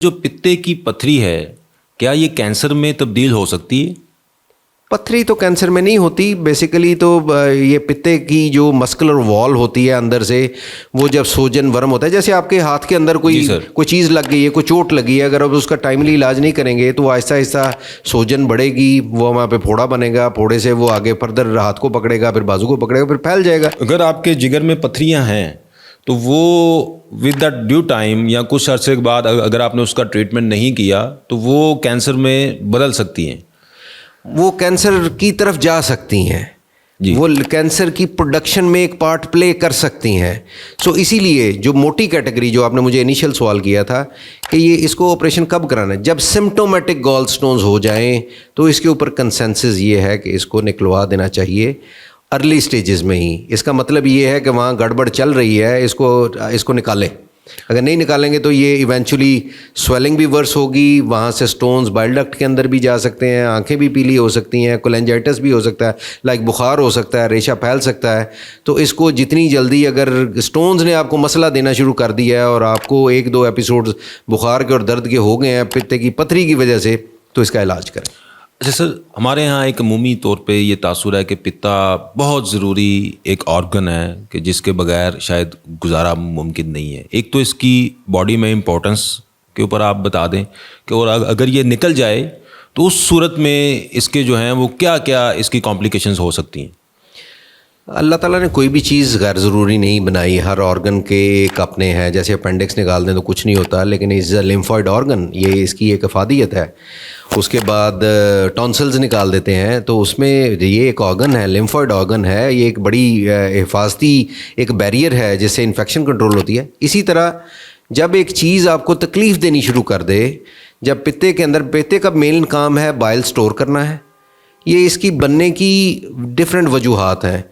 जो पित्ते की पथरी है, क्या ये कैंसर में तब्दील हो सकती है? पथरी तो कैंसर में नहीं होती। बेसिकली तो ये पित्ते की जो मस्कुलर वॉल होती है अंदर से, वो जब सोजन वर्म होता है, जैसे आपके हाथ के अंदर जी सर। कोई चीज़ लग गई है, कोई चोट लगी है, अगर आप उसका टाइमली इलाज नहीं करेंगे तो आहिस्ता आहिस्ता सोजन बढ़ेगी, वो वहाँ पे फोड़ा बनेगा, फोड़े से वो आगे फर्दर हाथ को पकड़ेगा, फिर बाजू को पकड़ेगा, फिर फैल जाएगा। अगर आपके जिगर में पथरियां हैं तो वो विद द ड्यू टाइम या कुछ अरसे के बाद अगर आपने उसका ट्रीटमेंट नहीं किया तो वो कैंसर में बदल सकती हैं। वो कैंसर की तरफ जा सकती हैं जी। वो कैंसर की प्रोडक्शन में एक पार्ट प्ले कर सकती हैं। सो इसीलिए जो मोटी कैटेगरी, जो आपने मुझे इनिशियल सवाल किया था कि ये इसको ऑपरेशन कब कराना है, जब सिम्प्टोमेटिक गॉल स्टोन्स हो जाएं तो इसके ऊपर कंसेंसस ये है कि इसको निकलवा देना चाहिए अर्ली स्टेजेस में ही। इसका मतलब ये है कि वहाँ गड़बड़ चल रही है, इसको निकालें। अगर नहीं निकालेंगे तो ये इवेंचुअली स्वेलिंग भी वर्स होगी, वहाँ से स्टोन्स बाइल डक्ट के अंदर भी जा सकते हैं, आंखें भी पीली हो सकती हैं, कोलेंजाइटिस भी हो सकता है, लाइक बुखार हो सकता है, रेशा फैल सकता है। तो इसको जितनी जल्दी, अगर स्टोन्स ने आपको मसला देना शुरू कर दिया है और आपको 1-2 एपिसोड्स बुखार के और दर्द के हो गए हैं पित्ते की पथरी की वजह से, तो इसका इलाज करें। अच्छा सर, हमारे यहाँ एक अमूमी तौर पे ये तासुर है कि पित्ता बहुत ज़रूरी एक ऑर्गन है कि जिसके बगैर शायद गुजारा मुमकिन नहीं है। एक तो इसकी बॉडी में इम्पोर्टेंस के ऊपर आप बता दें कि और अगर ये निकल जाए तो उस सूरत में इसके जो हैं वो क्या क्या इसकी कॉम्प्लिकेशंस हो सकती हैं? अल्लाह ताला ने कोई भी चीज़ गैर ज़रूरी नहीं बनाई। हर ऑर्गन के एक अपने हैं। जैसे अपेंडिक्स निकाल दें तो कुछ नहीं होता, लेकिन इज़ अ लिम्फॉइड ऑर्गन, ये इसकी एक अफादियत है। उसके बाद टॉन्सिल्स निकाल देते हैं तो उसमें ये एक ऑर्गन है, लिम्फॉइड ऑर्गन है, ये एक बड़ी हिफाजती एक बैरियर है जिससे इन्फेक्शन कंट्रोल होती है। इसी तरह जब एक चीज़ आपको तकलीफ़ देनी शुरू कर दे, जब पित्ते के अंदर, पित्ते का मेन काम है बाइल स्टोर करना है। ये इसकी बनने की डिफरेंट वजूहात हैं।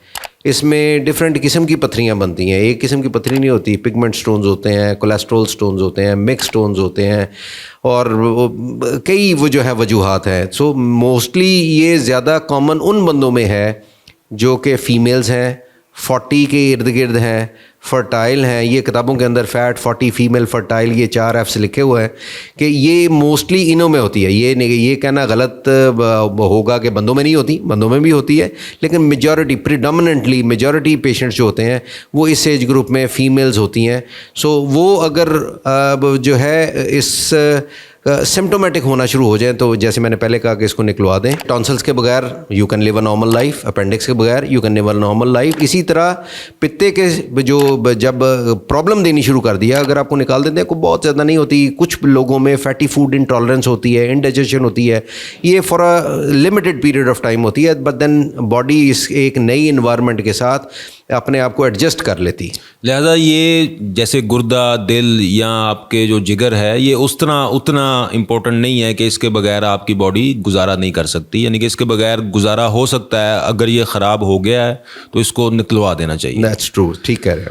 इसमें डिफरेंट किस्म की पथरियाँ बनती हैं। एक किस्म की पथरी नहीं होती, पिगमेंट स्टोन्स होते हैं, कोलेस्ट्रॉल स्टोन्स होते हैं, मिक्स स्टोन्स होते हैं, और कई वो जो है वजूहात हैं। सो मोस्टली ये ज़्यादा कॉमन उन बंदों में है जो कि फ़ीमेल्स हैं, 40 के इर्द गिर्द हैं, फर्टाइल हैं। ये किताबों के अंदर फैट 40 फीमेल फर्टाइल, ये 4 Fs लिखे हुए हैं कि ये मोस्टली इनों में होती है। ये कहना गलत होगा कि बंदों में नहीं होती, बंदों में भी होती है, लेकिन मेजॉरिटी, प्रीडोमिनेंटली मेजॉरिटी पेशेंट्स जो होते हैं वो इस एज ग्रुप में फ़ीमेल्स होती हैं। सो वो अगर जो है इस सिम्टोमेटिक होना शुरू हो जाए तो जैसे मैंने पहले कहा कि इसको निकलवा दें। टॉन्सिल्स के बगैर you can live a normal life, appendix के बगैर you can live a normal life. इसी तरह पित्ते के जो जब प्रॉब्लम देनी शुरू कर दिया, अगर आपको निकाल देते हैं, को बहुत ज़्यादा नहीं होती। कुछ लोगों में फैटी फूड इंटॉलरेंस होती है, इंडाइजेशन होती है, ये for a limited period of time होती है, बट देन बॉडी इस एक नई इन्वायरमेंट के साथ अपने आप को एडजस्ट कर लेती। लिहाजा ये जैसे गुर्दा, दिल या आपके जो जिगर है, ये उतना इम्पोर्टेंट नहीं है कि इसके बगैर आपकी बॉडी गुजारा नहीं कर सकती। यानी कि इसके बगैर गुजारा हो सकता है। अगर ये ख़राब हो गया है तो इसको निकलवा देना चाहिए। दैट्स ट्रू, ठीक कह रहे हो।